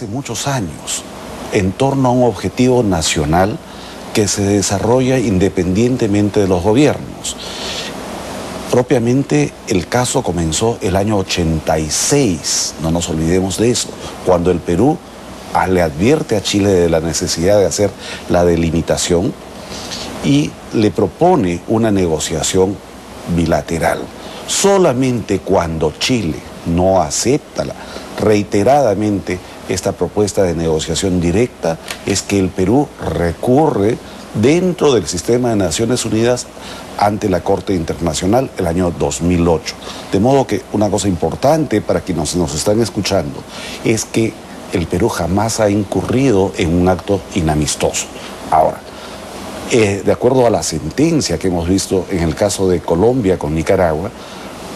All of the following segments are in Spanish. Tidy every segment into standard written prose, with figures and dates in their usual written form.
hace muchos años en torno a un objetivo nacional que se desarrolla independientemente de los gobiernos. Propiamente el caso comenzó el año 86, no nos olvidemos de eso, cuando el Perú le advierte a Chile de la necesidad de hacer la delimitación y le propone una negociación bilateral. Solamente cuando Chile no acepta reiteradamente esta propuesta de negociación directa es que el Perú recurre dentro del sistema de Naciones Unidas ante la Corte Internacional el año 2008. De modo que una cosa importante para quienes nos están escuchando es que el Perú jamás ha incurrido en un acto inamistoso. Ahora, de acuerdo a la sentencia que hemos visto en el caso de Colombia con Nicaragua,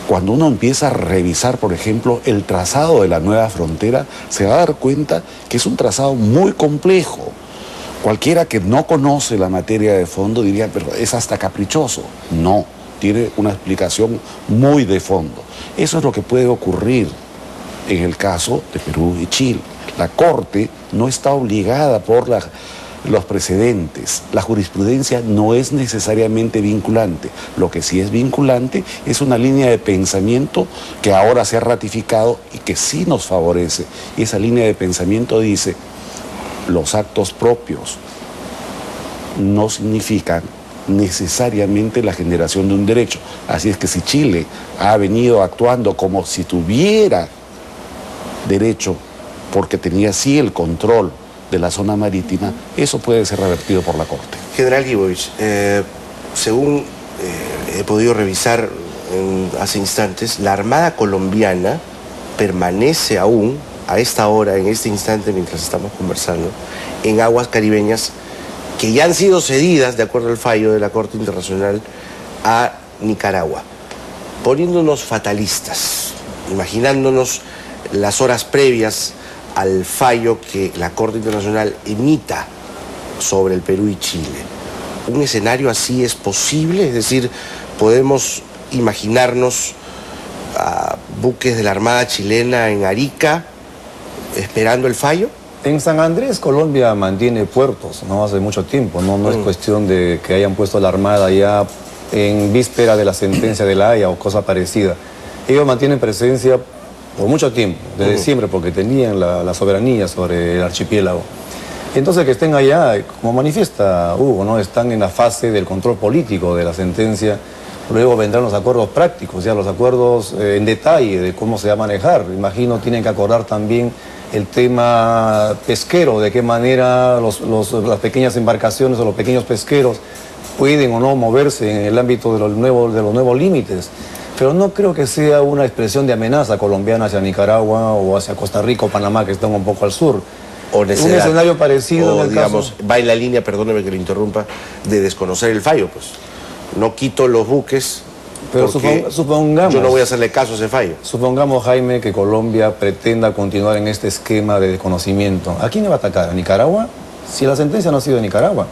cuando uno empieza a revisar, por ejemplo, el trazado de la nueva frontera, se va a dar cuenta que es un trazado muy complejo. Cualquiera que no conoce la materia de fondo diría, pero es hasta caprichoso. No, tiene una explicación muy de fondo. Eso es lo que puede ocurrir en el caso de Perú y Chile. La Corte no está obligada por los precedentes. La jurisprudencia no es necesariamente vinculante. Lo que sí es vinculante es una línea de pensamiento que ahora se ha ratificado y que sí nos favorece. Y esa línea de pensamiento dice, los actos propios no significan necesariamente la generación de un derecho. Así es que si Chile ha venido actuando como si tuviera derecho, porque tenía sí el control de la zona marítima, eso puede ser revertido por la Corte. General Leibovich, según he podido revisar hace instantes, la Armada colombiana permanece aún, a esta hora, en este instante, mientras estamos conversando, en aguas caribeñas que ya han sido cedidas, de acuerdo al fallo de la Corte Internacional, a Nicaragua. Poniéndonos fatalistas, imaginándonos las horas previas al fallo que la Corte Internacional emita sobre el Perú y Chile. ¿Un escenario así es posible? Es decir, ¿podemos imaginarnos a buques de la Armada chilena en Arica esperando el fallo? En San Andrés, Colombia mantiene puertos, ¿no? Hace mucho tiempo, no es cuestión de que hayan puesto la Armada ya en víspera de la sentencia de La Haya o cosa parecida. Ellos mantienen presencia por mucho tiempo, desde siempre, porque tenían la soberanía sobre el archipiélago. Entonces que estén allá, como manifiesta Hugo, ¿no? Están en la fase del control político de la sentencia. Luego vendrán los acuerdos prácticos, ya los acuerdos en detalle de cómo se va a manejar. Imagino tienen que acordar también el tema pesquero, de qué manera las pequeñas embarcaciones o los pequeños pesqueros pueden o no moverse en el ámbito de los nuevos límites. Pero no creo que sea una expresión de amenaza colombiana hacia Nicaragua o hacia Costa Rica o Panamá, que están un poco al sur. Un escenario parecido, en el digamos, caso... va en la línea, perdóneme que lo interrumpa, de desconocer el fallo, pues. No quito los buques, pero supongamos, yo no voy a hacerle caso a ese fallo. Supongamos, Jaime, que Colombia pretenda continuar en este esquema de desconocimiento. ¿A quién le va a atacar? ¿A Nicaragua? Si la sentencia no ha sido de Nicaragua.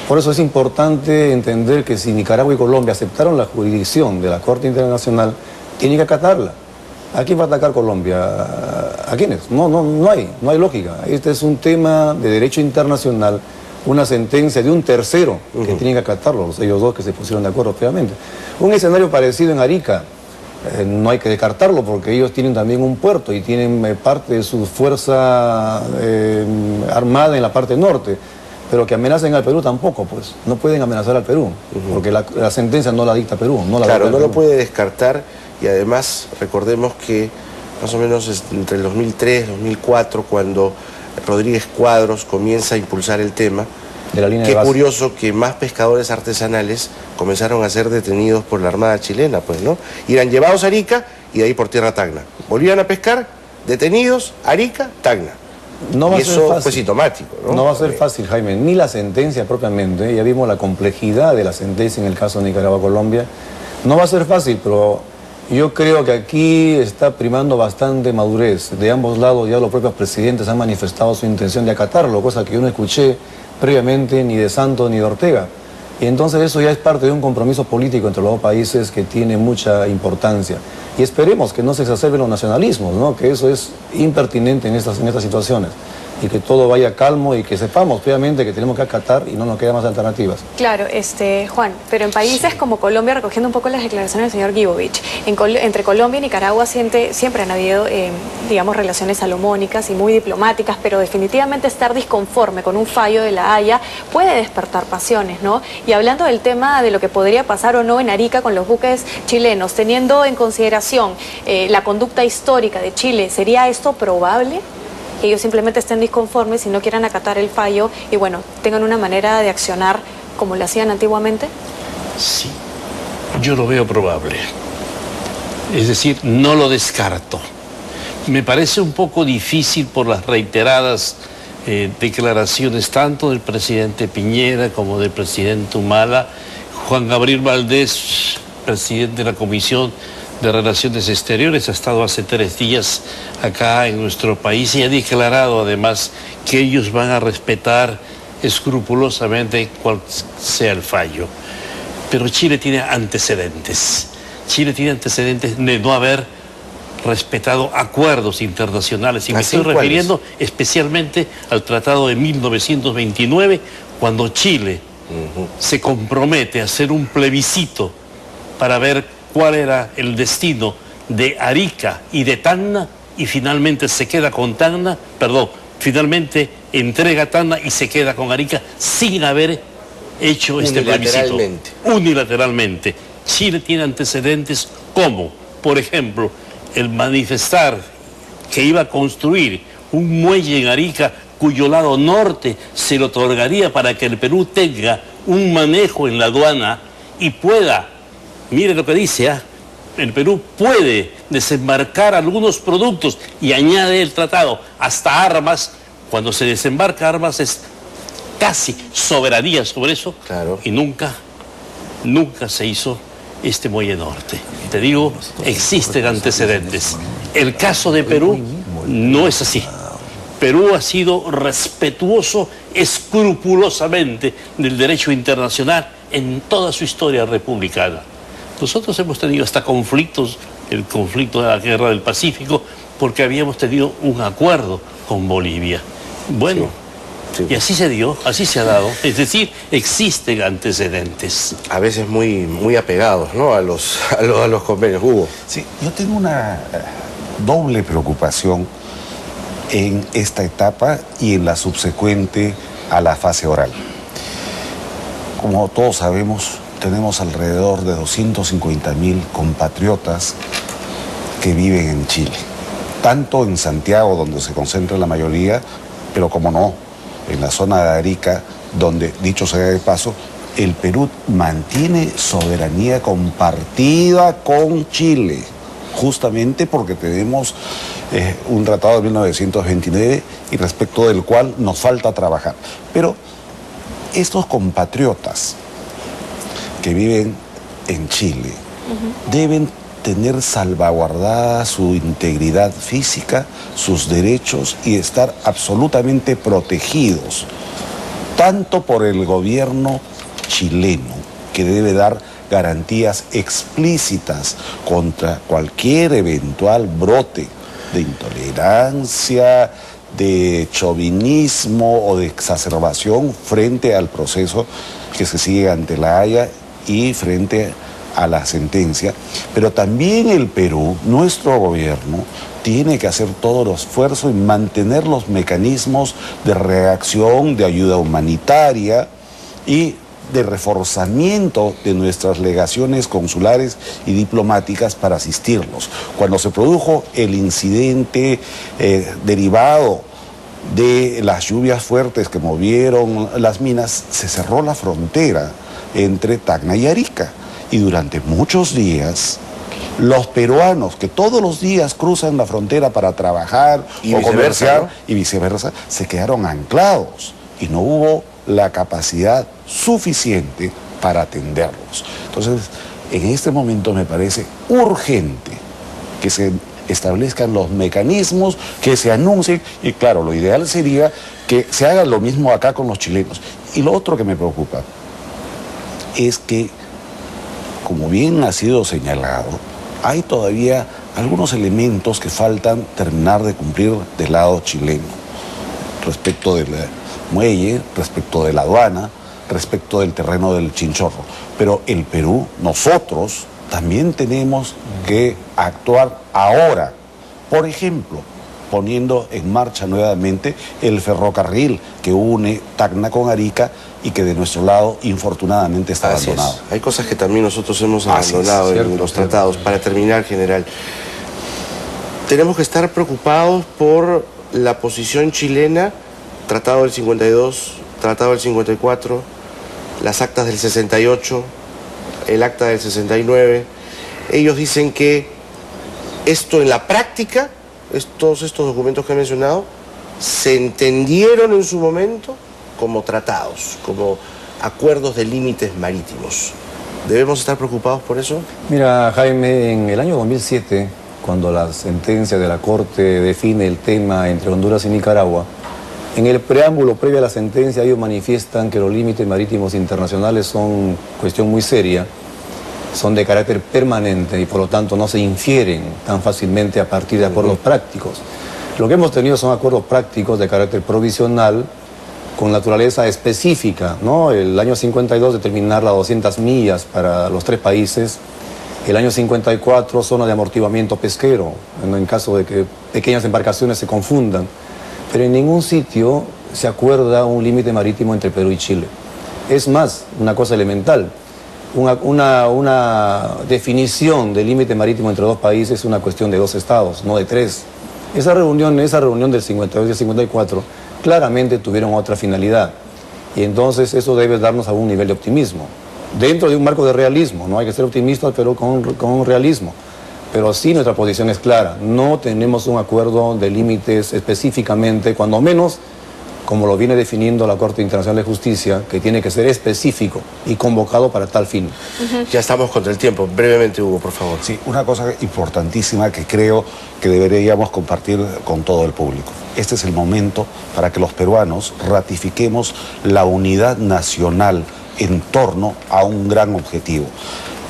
Por eso es importante entender que si Nicaragua y Colombia aceptaron la jurisdicción de la Corte Internacional, tienen que acatarla. ¿A quién va a atacar Colombia? ¿A quiénes? No hay lógica. Este es un tema de derecho internacional, una sentencia de un tercero que tienen que acatarlo, ellos dos que se pusieron de acuerdo previamente. Un escenario parecido en Arica, no hay que descartarlo porque ellos tienen también un puerto y tienen parte de su fuerza armada en la parte norte. Pero que amenacen al Perú tampoco, pues. No pueden amenazar al Perú, porque la sentencia no la dicta Perú. Claro, no lo puede descartar y además recordemos que más o menos entre el 2003 y 2004, cuando Rodríguez Cuadros comienza a impulsar el tema, de la línea qué curioso que más pescadores artesanales comenzaron a ser detenidos por la Armada chilena, pues, ¿no? Eran llevados a Arica y de ahí por tierra a Tacna. Volvían a pescar, detenidos, Arica, Tacna. No va a ser fácil. Fue sintomático, ¿no? No va a ser fácil, Jaime, ni la sentencia propiamente. Ya vimos la complejidad de la sentencia en el caso de Nicaragua-Colombia. No va a ser fácil, pero yo creo que aquí está primando bastante madurez. De ambos lados ya los propios presidentes han manifestado su intención de acatarlo, cosa que yo no escuché previamente ni de Santos ni de Ortega. Y entonces eso ya es parte de un compromiso político entre los dos países que tiene mucha importancia. Y esperemos que no se exacerben los nacionalismos, ¿no? Que eso es impertinente en estas situaciones. Y que todo vaya calmo y que sepamos obviamente que tenemos que acatar y no nos quedan más alternativas. Claro, Juan, pero en países como Colombia, recogiendo un poco las declaraciones del señor Guibovich, entre Colombia y Nicaragua siempre han habido, digamos, relaciones salomónicas y muy diplomáticas, pero definitivamente estar disconforme con un fallo de La Haya puede despertar pasiones, ¿no? Y hablando del tema de lo que podría pasar o no en Arica con los buques chilenos, teniendo en consideración la conducta histórica de Chile, ¿sería esto probable? Que ellos simplemente estén disconformes y no quieran acatar el fallo y bueno, tengan una manera de accionar como lo hacían antiguamente? Sí, yo lo veo probable. Es decir, no lo descarto. Me parece un poco difícil por las reiteradas declaraciones tanto del presidente Piñera como del presidente Humala. Juan Gabriel Valdés, presidente de la Comisión de Relaciones Exteriores, ha estado hace 3 días acá en nuestro país y ha declarado además que ellos van a respetar escrupulosamente cual sea el fallo. Pero Chile tiene antecedentes. Chile tiene antecedentes de no haber respetado acuerdos internacionales. Y me estoy refiriendo especialmente al Tratado de 1929, cuando Chile se compromete a hacer un plebiscito para ver cuál era el destino de Arica y de Tacna, y finalmente se queda con Tacna, finalmente entrega Tacna y se queda con Arica sin haber hecho este plebiscito. Unilateralmente. Chile tiene antecedentes como, por ejemplo, el manifestar que iba a construir un muelle en Arica cuyo lado norte se lo otorgaría para que el Perú tenga un manejo en la aduana y pueda, mire lo que dice, el Perú puede desembarcar algunos productos, y añade el tratado hasta armas. Cuando se desembarca armas es casi soberanía sobre eso, claro. Y nunca se hizo este muelle norte. Te digo, existen antecedentes. El caso de Perú no es así. Perú ha sido respetuoso escrupulosamente del derecho internacional en toda su historia republicana. Nosotros hemos tenido hasta conflictos, el conflicto de la Guerra del Pacífico, porque habíamos tenido un acuerdo con Bolivia. Bueno, sí. Y así se dio, así se ha dado. Es decir, existen antecedentes. A veces muy apegados, ¿no?, a los convenios. Hugo. Sí, yo tengo una doble preocupación en esta etapa y en la subsecuente a la fase oral. Como todos sabemos, tenemos alrededor de 250.000 compatriotas que viven en Chile, tanto en Santiago, donde se concentra la mayoría, pero como no, en la zona de Arica, donde, dicho sea de paso, el Perú mantiene soberanía compartida con Chile, justamente porque tenemos un tratado de 1929 y respecto del cual nos falta trabajar. Pero estos compatriotas que viven en Chile deben tener salvaguardada su integridad física, sus derechos y estar absolutamente protegidos, tanto por el gobierno chileno, que debe dar garantías explícitas contra cualquier eventual brote de intolerancia, de chauvinismo o de exacerbación frente al proceso que se sigue ante La Haya y frente a la sentencia. Pero también el Perú, nuestro gobierno, tiene que hacer todo el esfuerzo en mantener los mecanismos de reacción, de ayuda humanitaria y de reforzamiento de nuestras legaciones consulares y diplomáticas para asistirlos. Cuando se produjo el incidente derivado de las lluvias fuertes que movieron las minas, se cerró la frontera entre Tacna y Arica. Y durante muchos días, los peruanos que todos los días cruzan la frontera para trabajar o comerciar, ¿no?, y viceversa, se quedaron anclados y no hubo la capacidad suficiente para atenderlos. Entonces, en este momento me parece urgente que se establezcan los mecanismos, que se anuncien, y claro, lo ideal sería que se haga lo mismo acá con los chilenos. Y lo otro que me preocupa, es que, como bien ha sido señalado, hay todavía algunos elementos que faltan terminar de cumplir del lado chileno, respecto del muelle, respecto de la aduana, respecto del terreno del Chinchorro. Pero el Perú, nosotros, también tenemos que actuar ahora. Por ejemplo, poniendo en marcha nuevamente el ferrocarril que une Tacna con Arica y que de nuestro lado infortunadamente está abandonado. Hay cosas que también nosotros hemos Así es, abandonado cierto, en los cierto. tratados. Para terminar, general, tenemos que estar preocupados por la posición chilena, Tratado del 52, Tratado del 54, las actas del 68, el acta del 69. Ellos dicen que esto en la práctica, todos estos documentos que he mencionado, se entendieron en su momento como tratados, como acuerdos de límites marítimos. ¿Debemos estar preocupados por eso? Mira, Jaime, en el año 2007, cuando la sentencia de la Corte define el tema entre Honduras y Nicaragua, en el preámbulo previo a la sentencia ellos manifiestan que los límites marítimos internacionales son cuestión muy seria, son de carácter permanente y por lo tanto no se infieren tan fácilmente a partir de acuerdos prácticos. Lo que hemos tenido son acuerdos prácticos de carácter provisional con naturaleza específica, ¿no? El año 52 determinar las 200 millas para los 3 países, el año 54 zona de amortiguamiento pesquero, en caso de que pequeñas embarcaciones se confundan, pero en ningún sitio se acuerda un límite marítimo entre Perú y Chile. Es más, una cosa elemental, una definición de límite marítimo entre 2 países es una cuestión de 2 estados, no de 3. Esa reunión del 52 y el 54 claramente tuvieron otra finalidad y entonces eso debe darnos algún nivel de optimismo dentro de un marco de realismo. No hay que ser optimistas, pero con realismo. Pero sí nuestra posición es clara, no tenemos un acuerdo de límites específicamente, cuando menos como lo viene definiendo la Corte Internacional de Justicia, que tiene que ser específico y convocado para tal fin. Ya estamos contra el tiempo. Brevemente, Hugo, por favor. Sí, una cosa importantísima que creo que deberíamos compartir con todo el público. Este es el momento para que los peruanos ratifiquemos la unidad nacional en torno a un gran objetivo.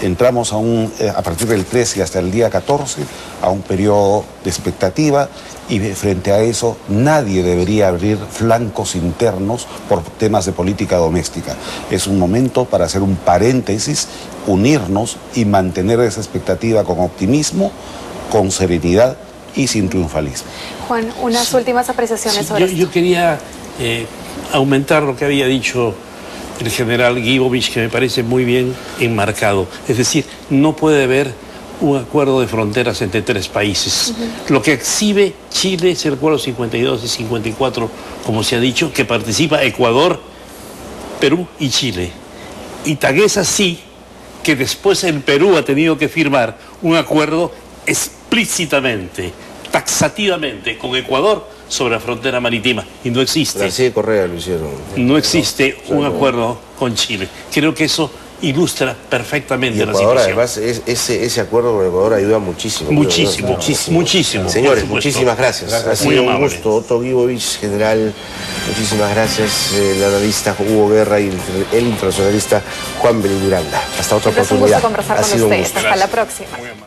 Entramos a partir del 13 hasta el día 14 a un periodo de expectativa y frente a eso nadie debería abrir flancos internos por temas de política doméstica. Es un momento para hacer un paréntesis, unirnos y mantener esa expectativa con optimismo, con serenidad y sin triunfalismo. Juan, unas últimas apreciaciones sobre esto. Yo quería aumentar lo que había dicho el general Guibovich, que me parece muy bien enmarcado. Es decir, no puede haber un acuerdo de fronteras entre 3 países. Lo que exhibe Chile es el acuerdo 52 y 54, como se ha dicho, que participa Ecuador, Perú y Chile. Y tan es así que después el Perú ha tenido que firmar un acuerdo explícitamente, taxativamente con Ecuador sobre la frontera marítima, y no existe. García y Correa lo hicieron. No existe un acuerdo con Chile. Creo que eso ilustra perfectamente Y la Ecuador, situación. además, ese acuerdo con Ecuador ayuda muchísimo. Muchísimo, Muchísimo. muchísimo. Señores, por supuesto. muchísimas gracias. Ha Muy sido un amable. gusto. Otto Guibovich, general, muchísimas gracias. El analista Hugo Guerra y el internacionalista Juan Beliranda. Hasta otra Siempre es un oportunidad. gusto conversar Ha con sido un ustedes. gusto. Hasta la próxima.